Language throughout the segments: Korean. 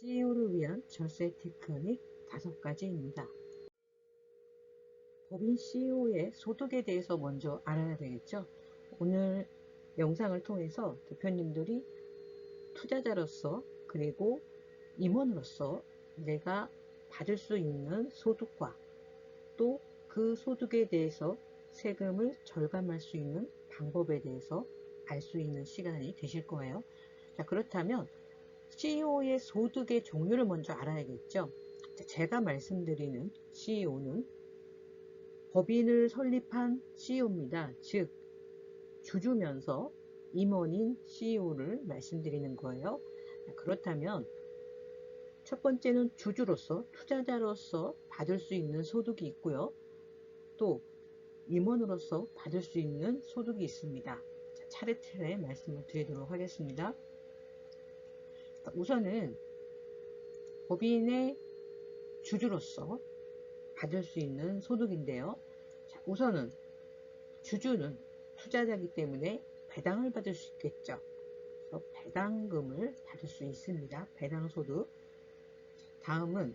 CEO를 위한 절세 테크닉 5가지입니다. 법인 CEO의 소득에 대해서 먼저 알아야 되겠죠. 오늘 영상을 통해서 대표님들이 투자자로서 그리고 임원으로서 내가 받을 수 있는 소득과 또 그 소득에 대해서 세금을 절감할 수 있는 방법에 대해서 알 수 있는 시간이 되실 거예요. 자, 그렇다면 CEO의 소득의 종류를 먼저 알아야겠죠. 제가 말씀드리는 CEO는 법인을 설립한 CEO입니다. 즉 주주면서 임원인 CEO를 말씀드리는 거예요. 그렇다면 첫 번째는 주주로서 투자자로서 받을 수 있는 소득이 있고요. 또 임원으로서 받을 수 있는 소득이 있습니다. 차례차례 말씀을 드리도록 하겠습니다. 우선은 법인의 주주로서 받을 수 있는 소득인데요. 우선은 주주는 투자자이기 때문에 배당을 받을 수 있겠죠. 그래서 배당금을 받을 수 있습니다. 배당소득. 다음은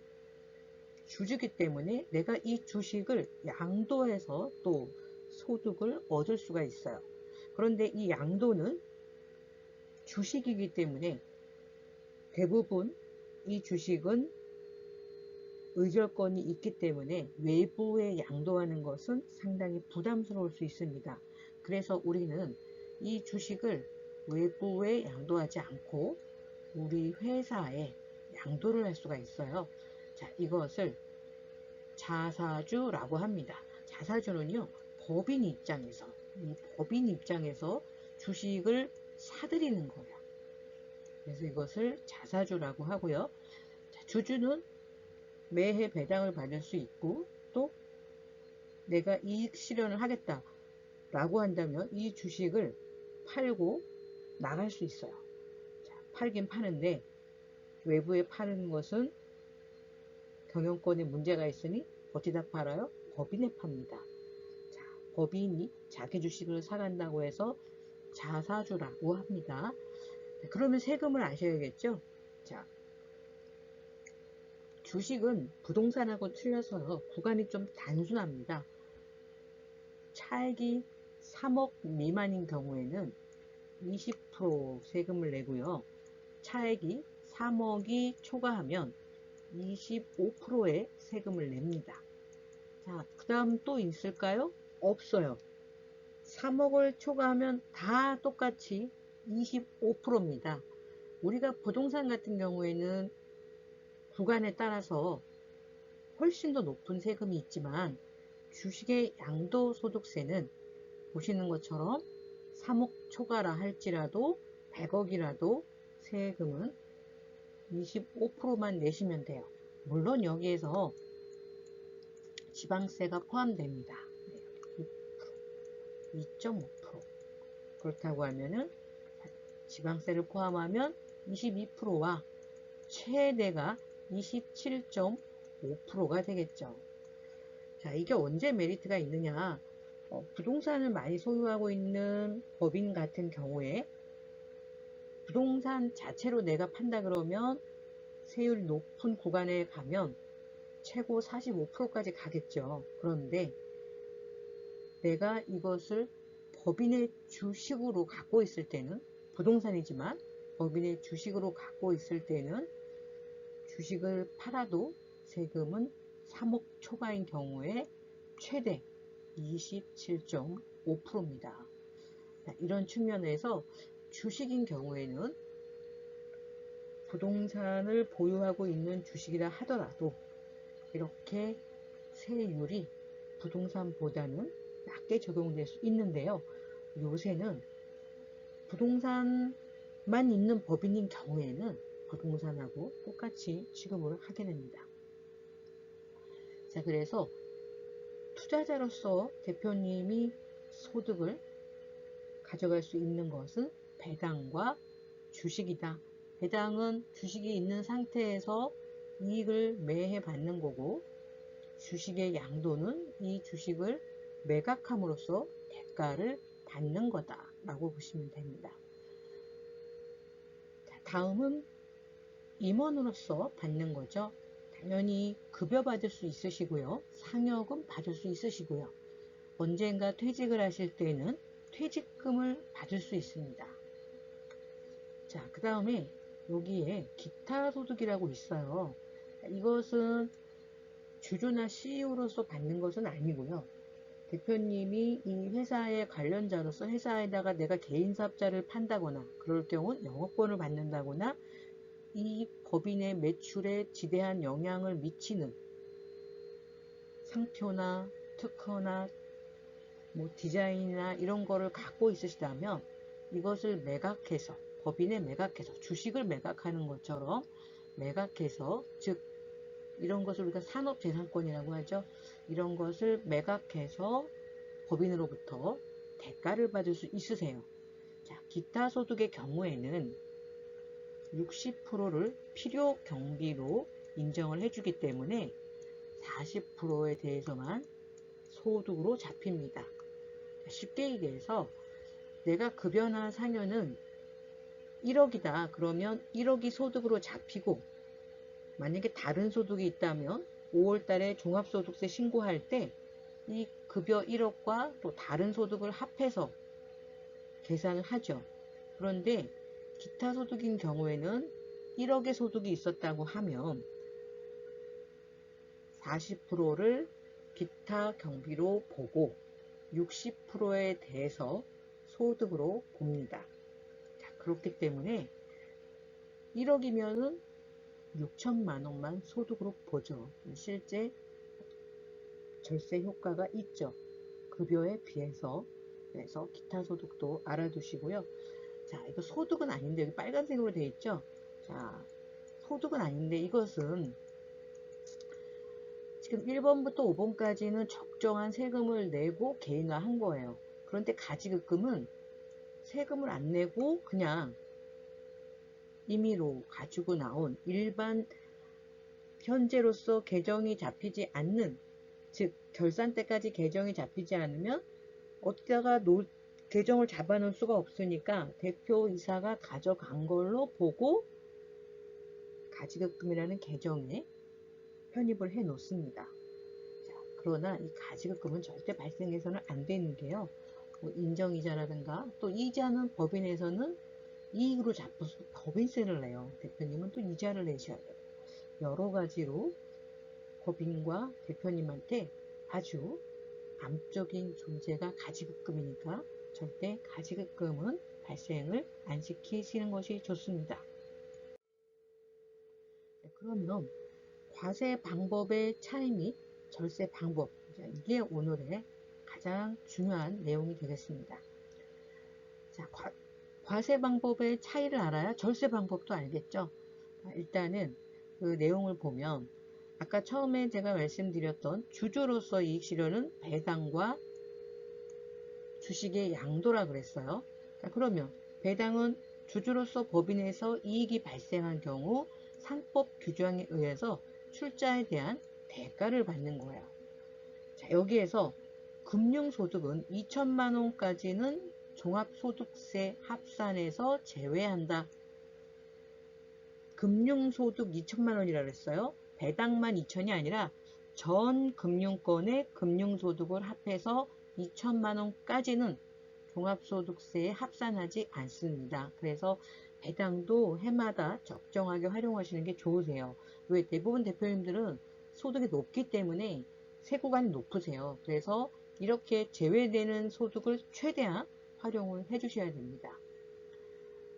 주주이기 때문에 내가 이 주식을 양도해서 또 소득을 얻을 수가 있어요. 그런데 이 양도는 주식이기 때문에 대부분 이 주식은 의결권이 있기 때문에 외부에 양도하는 것은 상당히 부담스러울 수 있습니다. 그래서 우리는 이 주식을 외부에 양도하지 않고 우리 회사에 양도를 할 수가 있어요. 자, 이것을 자사주라고 합니다. 자사주는요, 법인 입장에서 주식을 사들이는 거예요. 그래서 이것을 자사주라고 하고요. 자, 주주는 매해 배당을 받을 수 있고 또 내가 이익 실현을 하겠다 라고 한다면 이 주식을 팔고 나갈 수 있어요. 자, 팔긴 파는데 외부에 파는 것은 경영권에 문제가 있으니 어디다 팔아요? 법인에 팝니다. 자, 법인이 자기 주식을 사간다고 해서 자사주라고 합니다. 자, 그러면 세금을 아셔야겠죠? 자, 주식은 부동산하고 틀려서 구간이 좀 단순합니다. 차액이 3억 미만인 경우에는 20% 세금을 내고요. 차액이 3억이 초과하면 25%의 세금을 냅니다. 자, 그 다음 또 있을까요? 없어요. 3억을 초과하면 다 똑같이 25%입니다. 우리가 부동산 같은 경우에는 구간에 따라서 훨씬 더 높은 세금이 있지만 주식의 양도소득세는 보시는 것처럼 3억 초과라 할지라도 100억이라도 세금은 25%만 내시면 돼요. 물론 여기에서 지방세가 포함됩니다. 2.5%. 그렇다고 하면은 지방세를 포함하면 22%와 최대가 27.5%가 되겠죠. 자, 이게 언제 메리트가 있느냐? 부동산을 많이 소유하고 있는 법인 같은 경우에 부동산 자체로 내가 판다 그러면 세율이 높은 구간에 가면 최고 45%까지 가겠죠. 그런데 내가 이것을 법인의 주식으로 갖고 있을 때는 부동산이지만 법인의 주식으로 갖고 있을 때는 주식을 팔아도 세금은 3억 초과인 경우에 최대 27.5%입니다. 이런 측면에서 주식인 경우에는 부동산을 보유하고 있는 주식이라 하더라도 이렇게 세율이 부동산보다는 낮게 적용될 수 있는데요. 요새는 부동산만 있는 법인인 경우에는 부동산하고 똑같이 취급을 하게 됩니다. 자, 그래서 투자자로서 대표님이 소득을 가져갈 수 있는 것은 배당과 주식이다. 배당은 주식이 있는 상태에서 이익을 매해 받는 거고 주식의 양도는 이 주식을 매각함으로써 대가를 받는 거다 라고 보시면 됩니다. 자, 다음은 임원으로서 받는 거죠. 당연히 급여 받을 수 있으시고요. 상여금 받을 수 있으시고요. 언젠가 퇴직을 하실 때는 퇴직금을 받을 수 있습니다. 자, 그 다음에 여기에 기타 소득이라고 있어요. 이것은 주주나 CEO로서 받는 것은 아니고요. 대표님이 이 회사의 관련자로서 회사에다가 내가 개인 사업자를 판다거나 그럴 경우 영업권을 받는다거나 이 법인의 매출에 지대한 영향을 미치는 상표나 특허나 뭐 디자인이나 이런 거를 갖고 있으시다면 이것을 매각해서 법인에 매각해서 주식을 매각하는 것처럼 매각해서 즉 이런 것을 우리가 산업재산권이라고 하죠. 이런 것을 매각해서 법인으로부터 대가를 받을 수 있으세요. 자, 기타 소득의 경우에는 60%를 필요 경비로 인정을 해주기 때문에 40%에 대해서만 소득으로 잡힙니다. 쉽게 얘기해서 내가 급여나 상여는 1억이다. 그러면 1억이 소득으로 잡히고 만약에 다른 소득이 있다면 5월달에 종합소득세 신고할 때 이 급여 1억과 또 다른 소득을 합해서 계산을 하죠. 그런데 기타 소득인 경우에는 1억의 소득이 있었다고 하면 40%를 기타 경비로 보고 60%에 대해서 소득으로 봅니다. 자, 그렇기 때문에 1억이면은 6천만 원만 소득으로 보죠. 실제 절세 효과가 있죠. 급여에 비해서. 그래서 기타 소득도 알아두시고요. 자, 이거 소득은 아닌데 여기 빨간색으로 되어 있죠. 자, 소득은 아닌데 이것은 지금 1번부터 5번까지는 적정한 세금을 내고 개인화한 거예요. 그런데 가지급금은 세금을 안 내고 그냥 임의로 가지고 나온 일반 현재로서 계정이 잡히지 않는 즉 결산 때까지 계정이 잡히지 않으면 어디다가 계정을 잡아놓을 수가 없으니까 대표이사가 가져간 걸로 보고 가지급금이라는 계정에 편입을 해 놓습니다. 자, 그러나 이 가지급금은 절대 발생해서는 안 되는 게요. 뭐 인정이자라든가 또 이자는 법인에서는 이익으로 잡아서 법인세를 내요. 대표님은 또 이자를 내셔야 돼요. 여러 가지로 법인과 대표님한테 아주 암적인 존재가 가지급금이니까 절대 가지급금은 발생을 안 시키시는 것이 좋습니다. 그러면 과세 방법의 차이 및 절세 방법, 이게 오늘의 가장 중요한 내용이 되겠습니다. 자, 과세 방법의 차이를 알아야 절세 방법도 알겠죠. 일단은 그 내용을 보면 아까 처음에 제가 말씀드렸던 주주로서 이익 실현은 배당과 주식의 양도라 그랬어요. 자, 그러면 배당은 주주로서 법인에서 이익이 발생한 경우 상법 규정에 의해서 출자에 대한 대가를 받는 거예요. 자, 여기에서 금융소득은 2천만 원까지는 종합소득세 합산에서 제외한다. 금융소득 2천만 원이라 그랬어요. 배당만 2천이 아니라 전 금융권의 금융소득을 합해서 2천만 원까지는 종합소득세에 합산하지 않습니다. 그래서 배당도 해마다 적정하게 활용하시는 게 좋으세요. 왜? 대부분 대표님들은 소득이 높기 때문에 세구간이 높으세요. 그래서 이렇게 제외되는 소득을 최대한 활용을 해주셔야 됩니다.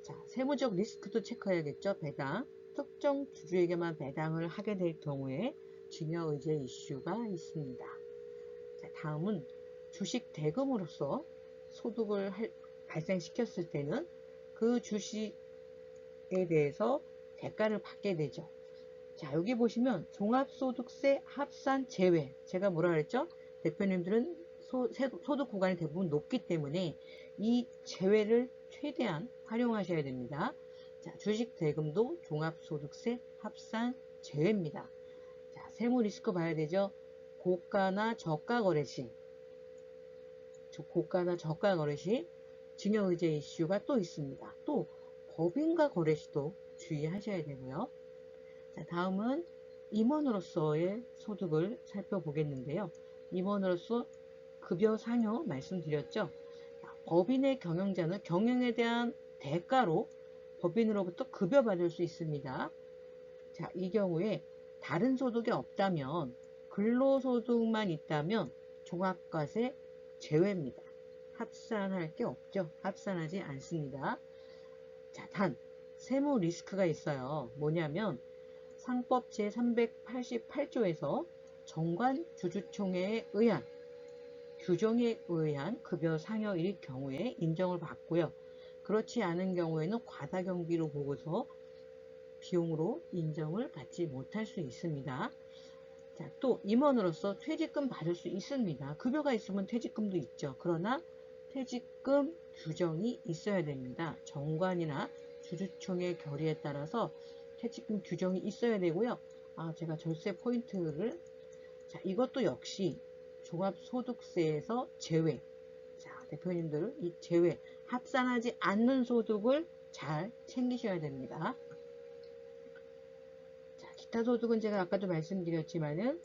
자, 세무적 리스크도 체크해야겠죠. 배당. 특정 주주에게만 배당을 하게 될 경우에 증여의제 이슈가 있습니다. 자, 다음은 주식 대금으로서 소득을 발생시켰을 때는 그 주식에 대해서 대가를 받게 되죠. 자, 여기 보시면 종합소득세 합산 제외. 제가 뭐라 그랬죠? 대표님들은 소득 구간이 대부분 높기 때문에 이 제외를 최대한 활용하셔야 됩니다. 자, 주식 대금도 종합소득세 합산 제외입니다. 자, 세무 리스크 봐야 되죠? 고가나 저가 거래 시 증여의제 이슈가 또 있습니다. 또 법인과 거래 시도 주의하셔야 되고요. 자, 다음은 임원으로서의 소득을 살펴보겠는데요. 임원으로서 급여 상여 말씀드렸죠. 법인의 경영자는 경영에 대한 대가로 법인으로부터 급여받을 수 있습니다. 자, 이 경우에 다른 소득이 없다면, 근로소득만 있다면 종합과세 제외입니다. 합산할 게 없죠. 합산하지 않습니다. 자, 단 세무 리스크가 있어요. 뭐냐면 상법 제388조에서 정관 주주총회에 의한 규정에 의한 급여 상여일 경우에 인정을 받고요. 그렇지 않은 경우에는 과다경비로 보고서 비용으로 인정을 받지 못할 수 있습니다. 자, 또 임원으로서 퇴직금 받을 수 있습니다. 급여가 있으면 퇴직금도 있죠. 그러나 퇴직금 규정이 있어야 됩니다. 정관이나 주주총회 결의에 따라서 퇴직금 규정이 있어야 되고요. 제가 절세 포인트를, 자, 이것도 역시 종합소득세에서 제외. 자, 대표님들 이 제외, 합산하지 않는 소득을 잘 챙기셔야 됩니다. 자, 기타 소득은 제가 아까도 말씀드렸지만은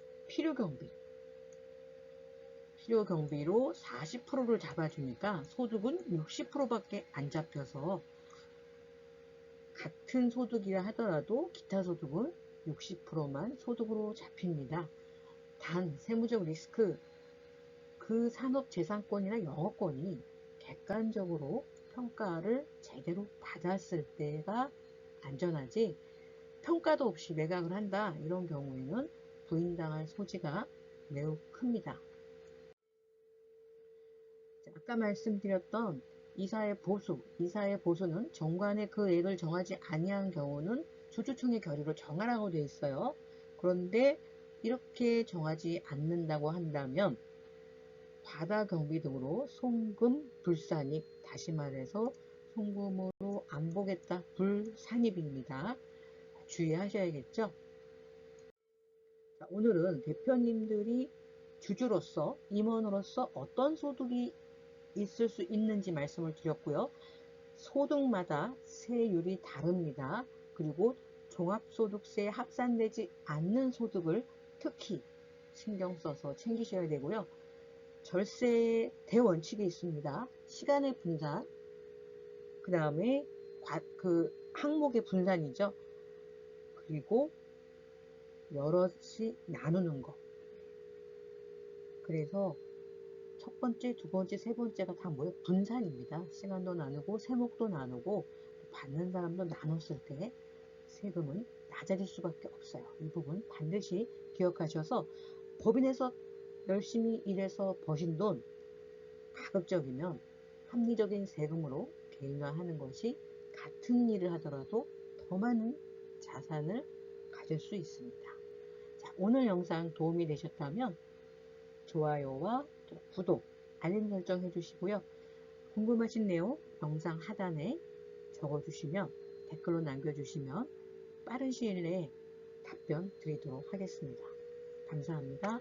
필요경비로 40%를 잡아주니까 소득은 60%밖에 안 잡혀서 같은 소득이라 하더라도 기타 소득은 60%만 소득으로 잡힙니다. 단 세무적 리스크, 그 산업재산권이나 영업권이 객관적으로 평가를 제대로 받았을 때가 안전하지, 평가도 없이 매각을 한다, 이런 경우에는 부인당할 소지가 매우 큽니다. 아까 말씀드렸던 이사의 보수는 정관에 그 액을 정하지 아니한 경우는 주주총회 결의로 정하라고 되어 있어요. 그런데 이렇게 정하지 않는다고 한다면 과다경비 등으로 송금 불산입, 다시 말해서 송금으로 안 보겠다, 불산입입니다. 주의하셔야겠죠. 자, 오늘은 대표님들이 주주로서, 임원으로서 어떤 소득이 있을 수 있는지 말씀을 드렸고요. 소득마다 세율이 다릅니다. 그리고 종합소득세에 합산되지 않는 소득을 특히 신경 써서 챙기셔야 되고요. 절세의 대원칙이 있습니다. 시간의 분산, 그 다음에 항목의 분산이죠. 그리고 여럿이 나누는 거. 그래서 첫 번째, 두 번째, 세 번째가 다 뭐예요? 분산입니다. 시간도 나누고 세목도 나누고 받는 사람도 나눴을 때 세금은 낮아질 수밖에 없어요. 이 부분 반드시 기억하셔서 법인에서 열심히 일해서 버신 돈 가급적이면 합리적인 세금으로 개인화하는 것이 같은 일을 하더라도 더 많은 자산을 가질 수 있습니다. 자, 오늘 영상 도움이 되셨다면 좋아요와 구독, 알림 설정 해주시고요. 궁금하신 내용 영상 하단에 적어주시면, 댓글로 남겨주시면 빠른 시일 내에 답변 드리도록 하겠습니다. 감사합니다.